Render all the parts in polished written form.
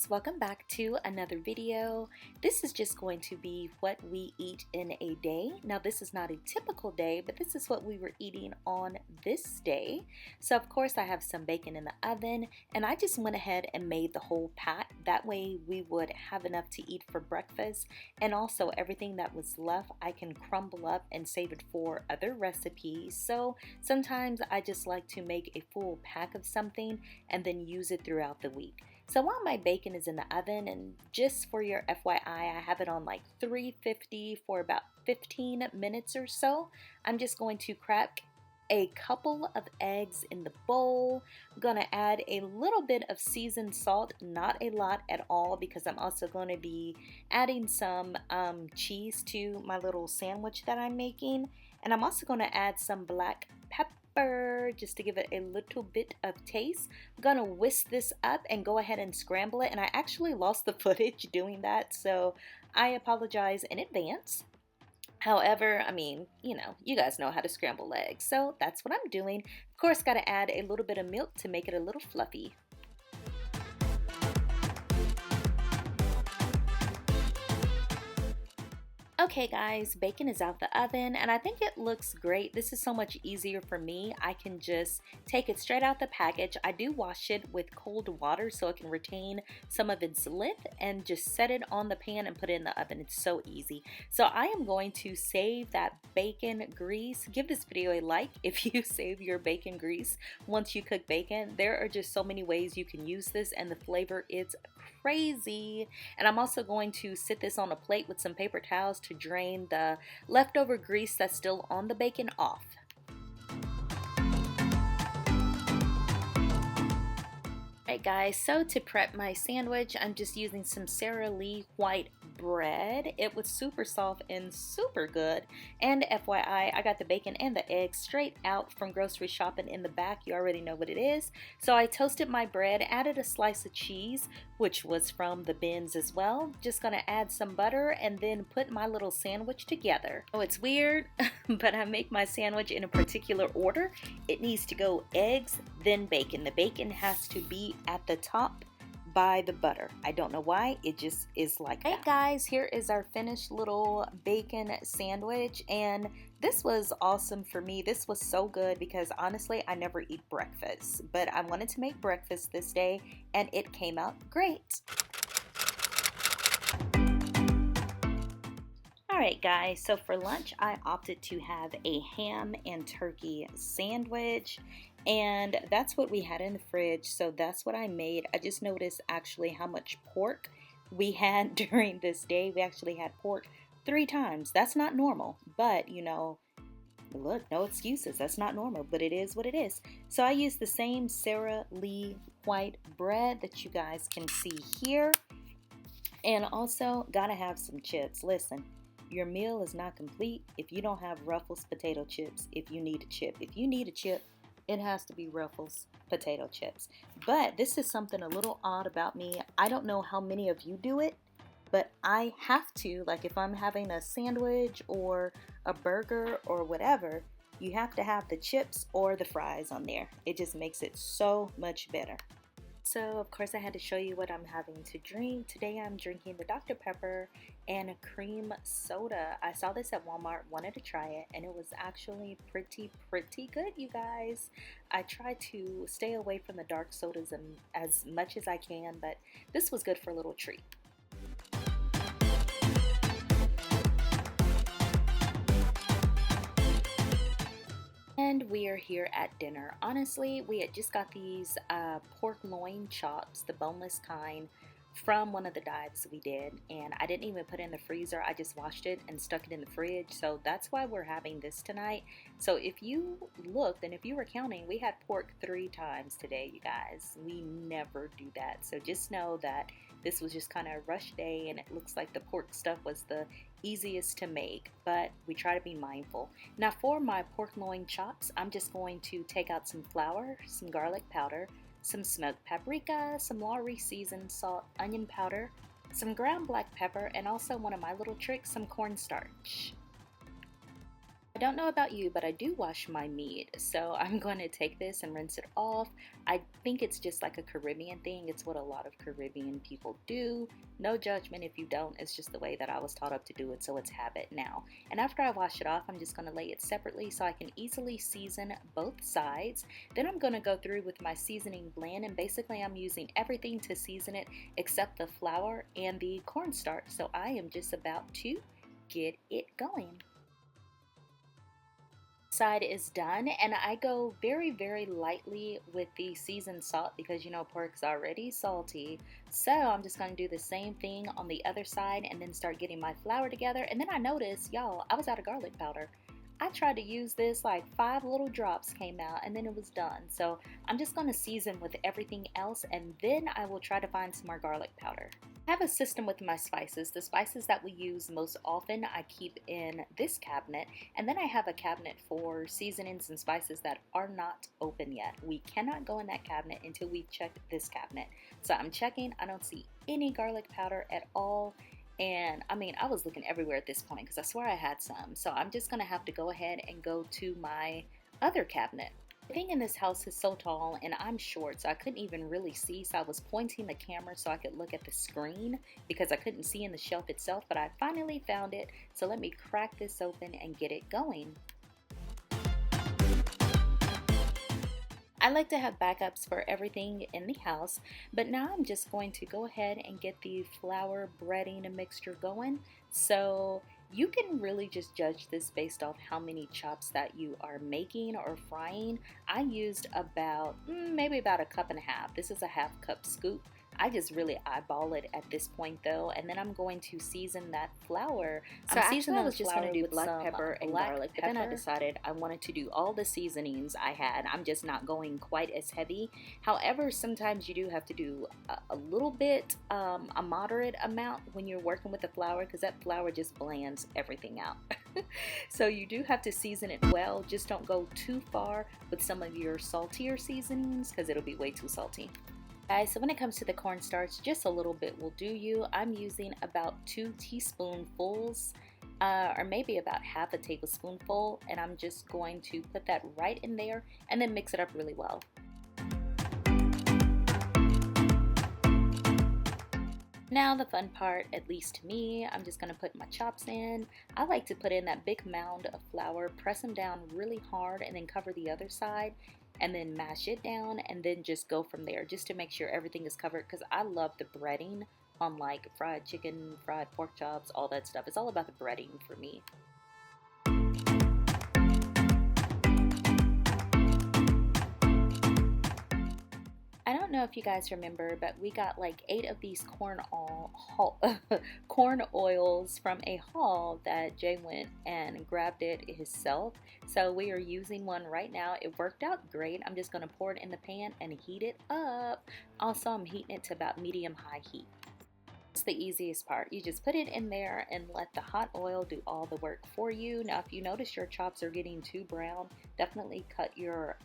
guys, welcome back to another video. This is just going to be what we eat in a day. Now this is not a typical day, but this is what we were eating on this day. So of course I have some bacon in the oven and I just went ahead and made the whole pat. That way we would have enough to eat for breakfast, and also everything that was left I can crumble up and save it for other recipes. So sometimes I just like to make a full pack of something and then use it throughout the week. So while my bacon is in the oven, and just for your FYI, I have it on like 350 for about 15 minutes or so, I'm just going to crack a couple of eggs in the bowl. I'm gonna add a little bit of seasoned salt, not a lot at all, because I'm also going to be adding some cheese to my little sandwich that I'm making. And I'm also going to add some black pepper just to give it a little bit of taste. I'm gonna whisk this up and go ahead and scramble it, and I actually lost the footage doing that, so I apologize in advance. However, I mean, you guys know how to scramble eggs, so that's what I'm doing. Of course, gotta add a little bit of milk to make it a little fluffy. Okay guys, bacon is out the oven and I think it looks great. This is so much easier for me. I can just take it straight out the package. I do wash it with cold water so it can retain some of its length, and just set it on the pan and put it in the oven. It's so easy. So I am going to save that bacon grease. Give this video a like if you save your bacon grease once you cook bacon. There are just so many ways you can use this, and the flavor is crazy. And I'm also going to sit this on a plate with some paper towels to drain the leftover grease that's still on the bacon off. Alright guys, so to prep my sandwich, I'm just using some Sara Lee white bread. It was super soft and super good. And FYI, I got the bacon and the eggs straight out from grocery shopping in the back. You already know what it is. So I toasted my bread, added a slice of cheese, which was from the bins as well. Just gonna add some butter and then put my little sandwich together. Oh, it's weird, but I make my sandwich in a particular order. It needs to go eggs, then bacon. The bacon has to be at the top by the butter. I don't know why, it just is like that. Hey guys, here is our finished little bacon sandwich, and this was awesome for me. This was so good because honestly I never eat breakfast, but I wanted to make breakfast this day and it came out great. Alright guys, so for lunch I opted to have a ham and turkey sandwich, and that's what we had in the fridge, so that's what I made. I just noticed actually how much pork we had during this day. We actually had pork 3 times. That's not normal, but look, no excuses. That's not normal, but it is what it is. So I used the same Sara Lee white bread that you guys can see here, and also gotta have some chips. Listen, your meal is not complete if you don't have Ruffles potato chips. If you need a chip, it has to be Ruffles potato chips. But this is something a little odd about me. I don't know how many of you do it, but I have to, like if I'm having a sandwich or a burger or whatever, you have to have the chips or the fries on there. It just makes it so much better. So of course I had to show you what I'm having to drink. Today I'm drinking the Dr. Pepper and a cream soda. I saw this at Walmart, wanted to try it, and it was actually pretty good, you guys. I try to stay away from the dark sodas as much as I can, but this was good for a little treat. And we are here at dinner. Honestly, we had just got these pork loin chops, the boneless kind, from one of the dives we did, and I didn't even put it in the freezer. I just washed it and stuck it in the fridge, so that's why we're having this tonight. So if you looked, and if you were counting, we had pork 3 times today, you guys. We never do that, so just know that this was just kind of a rush day, and it looks like the pork stuff was the easiest to make, but we try to be mindful. Now for my pork loin chops, I'm just going to take out some flour, some garlic powder, some smoked paprika, some Lawry seasoned salt, onion powder, some ground black pepper, and also one of my little tricks, some cornstarch. I don't know about you, but I do wash my meat. So I'm going to take this and rinse it off. I think it's just like a Caribbean thing. It's what a lot of Caribbean people do. No judgment if you don't. It's just the way that I was taught up to do it, so it's habit now. And after I wash it off, I'm just going to lay it separately so I can easily season both sides. Then I'm going to go through with my seasoning blend, and basically I'm using everything to season it except the flour and the cornstarch. So I am just about to get it going. Side is done, and I go very lightly with the seasoned salt because you know pork's already salty. So I'm just going to do the same thing on the other side and then start getting my flour together. And then I noticed, y'all, I was out of garlic powder. I tried to use this, like 5 little drops came out and then it was done. So I'm just going to season with everything else, and then I will try to find some more garlic powder. I have a system with my spices. The spices that we use most often I keep in this cabinet, and then I have a cabinet for seasonings and spices that are not open yet. We cannot go in that cabinet until we check this cabinet. So I'm checking. I don't see any garlic powder at all. And I mean, I was looking everywhere at this point because I swear I had some. So I'm just going to have to go ahead and go to my other cabinet. The thing in this house is so tall and I'm short, so I couldn't even really see. So I was pointing the camera so I could look at the screen because I couldn't see in the shelf itself, but I finally found it. So let me crack this open and get it going. I like to have backups for everything in the house, but now I'm just going to go ahead and get the flour breading mixture going. So you can really just judge this based off how many chops that you are making or frying. I used about, maybe about a cup and a half. This is a half cup scoop. I just really eyeball it at this point though, and then I'm going to season that flour. So actually I was just going to do black pepper and garlic pepper. But then I decided I wanted to do all the seasonings I had. I'm just not going quite as heavy. However, sometimes you do have to do a little bit, a moderate amount when you're working with the flour because that flour just blands everything out. So you do have to season it well. Just don't go too far with some of your saltier seasonings because it'll be way too salty. Guys, so when it comes to the cornstarch, just a little bit will do you. I'm using about 2 teaspoonfuls or maybe about half a tablespoonful, and I'm just going to put that right in there and then mix it up really well. Now the fun part, at least to me, I'm just going to put my chops in. I like to put in that big mound of flour, press them down really hard, and then cover the other side, and then mash it down, and then just go from there just to make sure everything is covered because I love the breading on like fried chicken, fried pork chops, all that stuff. It's all about the breading for me. I don't know if you guys remember, but we got like 8 of these corn oils from a haul that Jay went and grabbed it himself. So we are using one right now. It worked out great. I'm just going to pour it in the pan and heat it up. Also, I'm heating it to about medium-high heat. It's the easiest part. You just put it in there and let the hot oil do all the work for you. Now, if you notice your chops are getting too brown, definitely cut your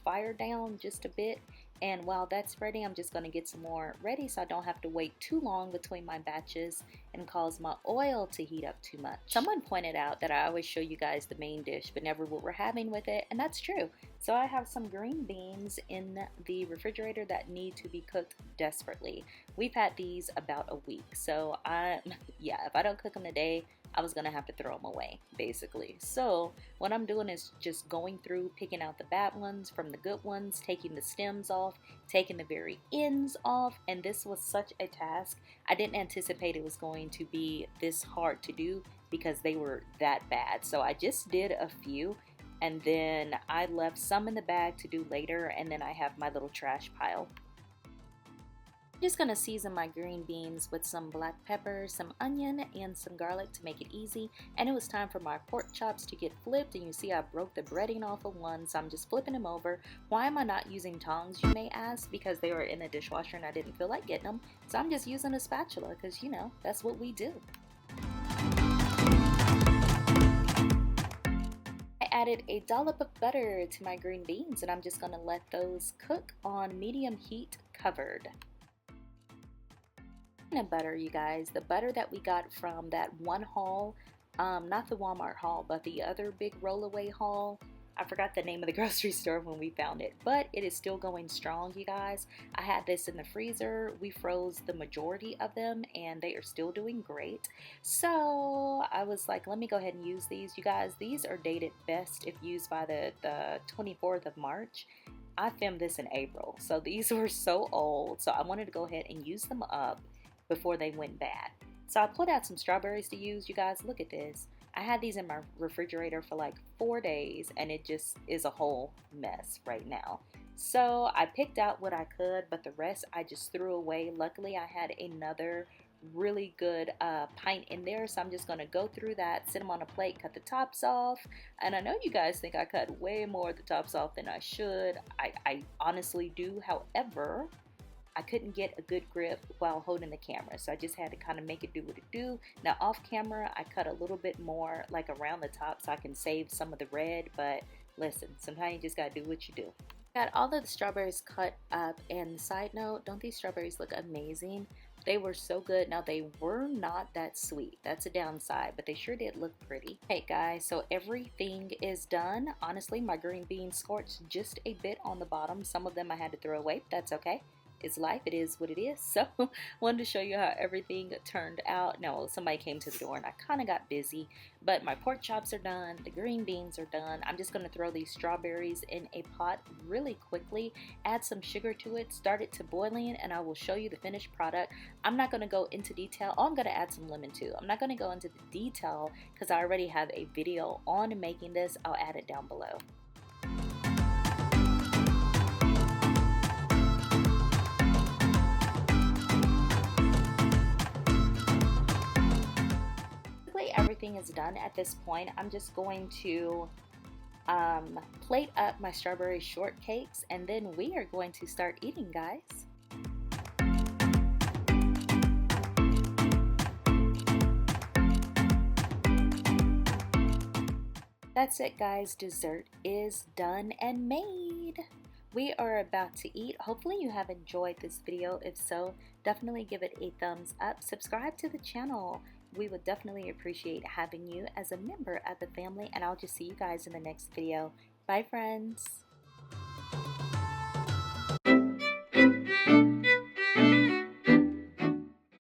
fire down just a bit. And while that's ready, I'm just going to get some more ready so I don't have to wait too long between my batches and cause my oil to heat up too much. Someone pointed out that I always show you guys the main dish but never what we're having with it, and that's true. So I have some green beans in the refrigerator that need to be cooked desperately. We've had these about a week, so if I don't cook them today, I was gonna have to throw them away, basically. So what I'm doing is just going through, picking out the bad ones from the good ones, taking the stems off, taking the very ends off, and this was such a task. I didn't anticipate it was going to be this hard to do because they were that bad. So I just did a few, and then I left some in the bag to do later, and then I have my little trash pile. I'm just going to season my green beans with some black pepper, some onion, and some garlic to make it easy. And it was time for my pork chops to get flipped, and you see I broke the breading off of one, so I'm just flipping them over. Why am I not using tongs, you may ask? Because they were in the dishwasher and I didn't feel like getting them. So I'm just using a spatula because, you know, that's what we do. I added a dollop of butter to my green beans, and I'm just going to let those cook on medium heat covered. Butter, you guys, the butter that we got from that one haul not the Walmart haul, but the other big rollaway haul. I forgot the name of the grocery store when we found it, but it is still going strong, you guys. I had this in the freezer. We froze the majority of them and they are still doing great. So I was like, let me go ahead and use these. You guys, these are dated best if used by the 24th of March. I filmed this in April, so these were so old. So I wanted to go ahead and use them up before they went bad. So I pulled out some strawberries to use. You guys, look at this. I had these in my refrigerator for like 4 days and it just is a whole mess right now. So I picked out what I could, but the rest I just threw away. Luckily I had another really good pint in there, so I'm just going to go through that, sit them on a plate, cut the tops off. And I know you guys think I cut way more of the tops off than I should. I honestly do. However, I couldn't get a good grip while holding the camera, so I just had to kind of make it do what it do. Now off camera, I cut a little bit more like around the top so I can save some of the red, but listen, sometimes you just gotta do what you do. Got all of the strawberries cut up, and side note, don't these strawberries look amazing? They were so good. Now they were not that sweet. That's a downside, but they sure did look pretty. Hey guys, so everything is done. Honestly, my green beans scorched just a bit on the bottom. Some of them I had to throw away, but that's okay. It's life, it is what it is. So wanted to show you how everything turned out. Now somebody came to the door and I kind of got busy, but my pork chops are done, the green beans are done. I'm just going to throw these strawberries in a pot really quickly, add some sugar to it, start it to boiling, and I will show you the finished product. I'm not going to go into detail. Oh, I'm going to add some lemon too. I'm not going to go into the detail because I already have a video on making this. I'll add it down below. Everything is done at this point. I'm just going to plate up my strawberry shortcakes and then we are going to start eating, guys. That's it, guys. Dessert is done and made. We are about to eat. Hopefully you have enjoyed this video. If so, definitely give it a thumbs up. Subscribe to the channel. We would definitely appreciate having you as a member of the family, and I'll just see you guys in the next video. Bye, friends.